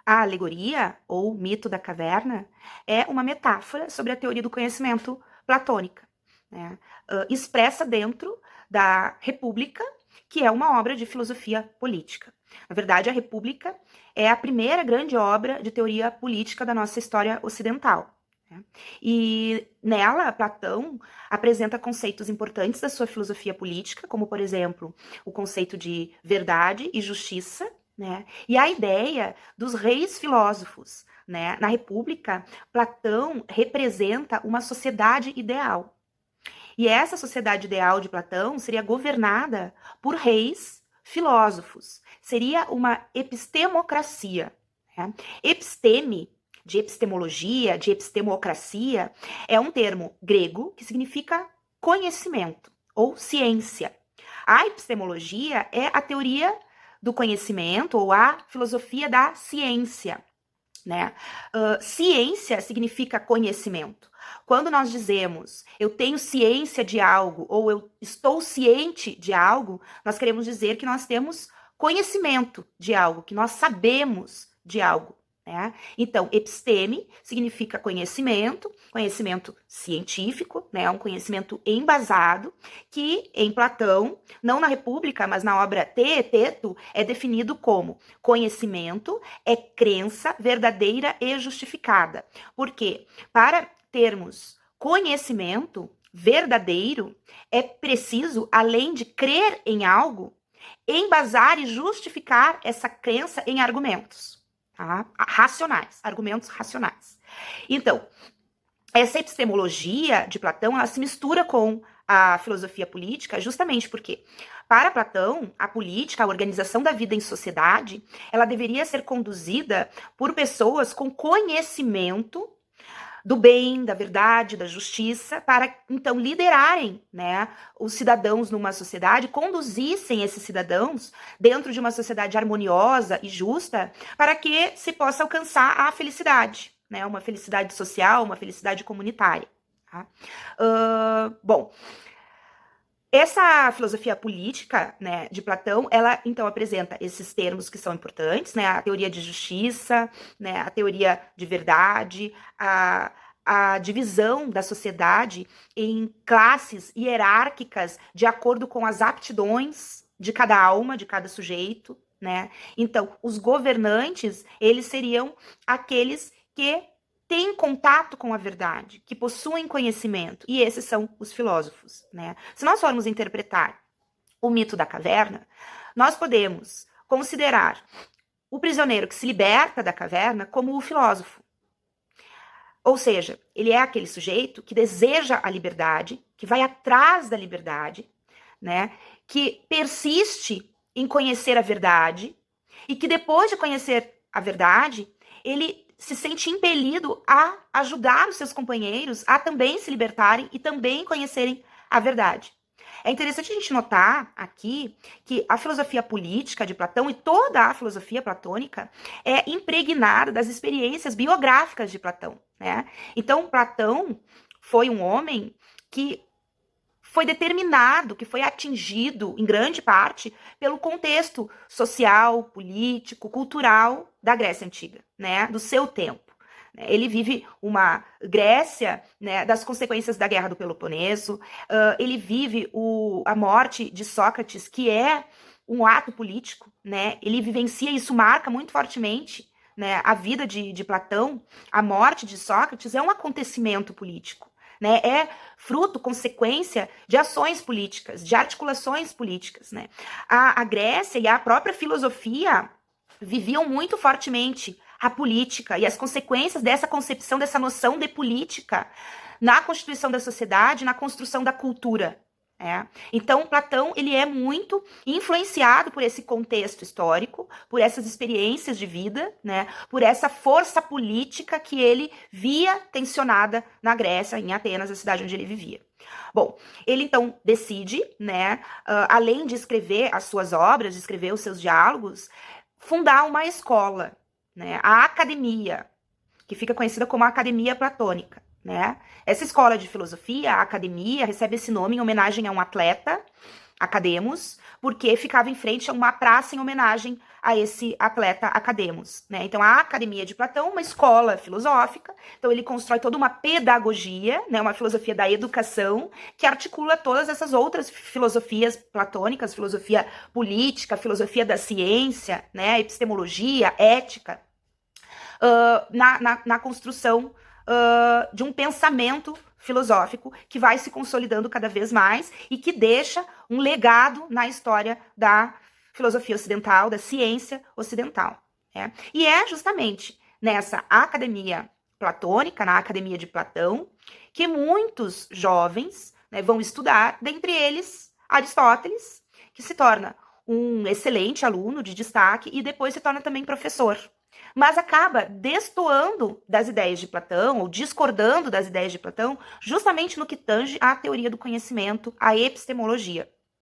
A alegoria, ou mito da caverna, é uma metáfora sobre a teoria do conhecimento platônica, né? Expressa dentro da República, que é uma obra de filosofia política. Na verdade, a República é a primeira grande obra de teoria política da nossa história ocidental, né? E nela, Platão apresenta conceitos importantes da sua filosofia política, como, por exemplo, o conceito de verdade e justiça, né? E a ideia dos reis filósofos, né? Na República, Platão representa uma sociedade ideal. E essa sociedade ideal de Platão seria governada por reis filósofos. Seria uma epistemocracia, né? Episteme, de epistemologia, de epistemocracia, é um termo grego que significa conhecimento ou ciência. A epistemologia é a teoria do conhecimento ou a filosofia da ciência, né? Ciência significa conhecimento. Quando nós dizemos eu tenho ciência de algo ou eu estou ciente de algo, nós queremos dizer que nós temos conhecimento de algo, que nós sabemos de algo, né? Então, episteme significa conhecimento, conhecimento científico, né? Um conhecimento embasado, que em Platão, não na República, mas na obra Teeteto, é definido como conhecimento é crença verdadeira e justificada. Por quê? Para termos conhecimento verdadeiro, é preciso, além de crer em algo, embasar e justificar essa crença em argumentos, tá? Racionais, argumentos racionais. Então, essa epistemologia de Platão, ela se mistura com a filosofia política, justamente porque, para Platão, a política, a organização da vida em sociedade, ela deveria ser conduzida por pessoas com conhecimento do bem, da verdade, da justiça, para então liderarem, né, os cidadãos numa sociedade, conduzissem esses cidadãos dentro de uma sociedade harmoniosa e justa, para que se possa alcançar a felicidade, né, uma felicidade social, uma felicidade comunitária. Tá? Bom, essa filosofia política, né, de Platão, ela então apresenta esses termos que são importantes, né, a teoria de justiça, né, a teoria de verdade, a divisão da sociedade em classes hierárquicas de acordo com as aptidões de cada alma, de cada sujeito, né? Então, os governantes, eles seriam aqueles que têm contato com a verdade, que possuem conhecimento, e esses são os filósofos, né? Se nós formos interpretar o mito da caverna, nós podemos considerar o prisioneiro que se liberta da caverna como o filósofo. Ou seja, ele é aquele sujeito que deseja a liberdade, que vai atrás da liberdade, né? Que persiste em conhecer a verdade e que depois de conhecer a verdade, ele se sente impelido a ajudar os seus companheiros a também se libertarem e também conhecerem a verdade. É interessante a gente notar aqui que a filosofia política de Platão e toda a filosofia platônica é impregnada das experiências biográficas de Platão, né? Então, Platão foi um homem que foi determinado, que foi atingido, em grande parte, pelo contexto social, político, cultural da Grécia Antiga, né, do seu tempo. Ele vive uma Grécia, né, das consequências da Guerra do Peloponeso, ele vive a morte de Sócrates, que é um ato político, né, ele vivencia, isso marca muito fortemente, né, a vida de Platão. A morte de Sócrates é um acontecimento político, né, é fruto, consequência de ações políticas, de articulações políticas, né. A Grécia e a própria filosofia viviam muito fortemente a política e as consequências dessa concepção, dessa noção de política na constituição da sociedade, na construção da cultura. Então, Platão, ele é muito influenciado por esse contexto histórico, por essas experiências de vida, né, por essa força política que ele via tensionada na Grécia, em Atenas, a cidade onde ele vivia. Bom, ele então decide, né, além de escrever as suas obras, de escrever os seus diálogos, fundar uma escola, né, a academia, que fica conhecida como a Academia Platônica, né? Essa escola de filosofia, a academia, recebe esse nome em homenagem a um atleta, Academos, porque ficava em frente a uma praça em homenagem a esse atleta Academos, né? Então, a Academia de Platão, uma escola filosófica, então ele constrói toda uma pedagogia, né, uma filosofia da educação, que articula todas essas outras filosofias platônicas, filosofia política, filosofia da ciência, né, epistemologia, ética, na construção de um pensamento filosófico que vai se consolidando cada vez mais e que deixa um legado na história da filosofia ocidental, da ciência ocidental. Né? E é justamente nessa academia platônica, na Academia de Platão, que muitos jovens, né, vão estudar, dentre eles Aristóteles, que se torna um excelente aluno de destaque e depois se torna também professor. Mas acaba destoando das ideias de Platão, ou discordando das ideias de Platão, justamente no que tange à teoria do conhecimento, à epistemologia.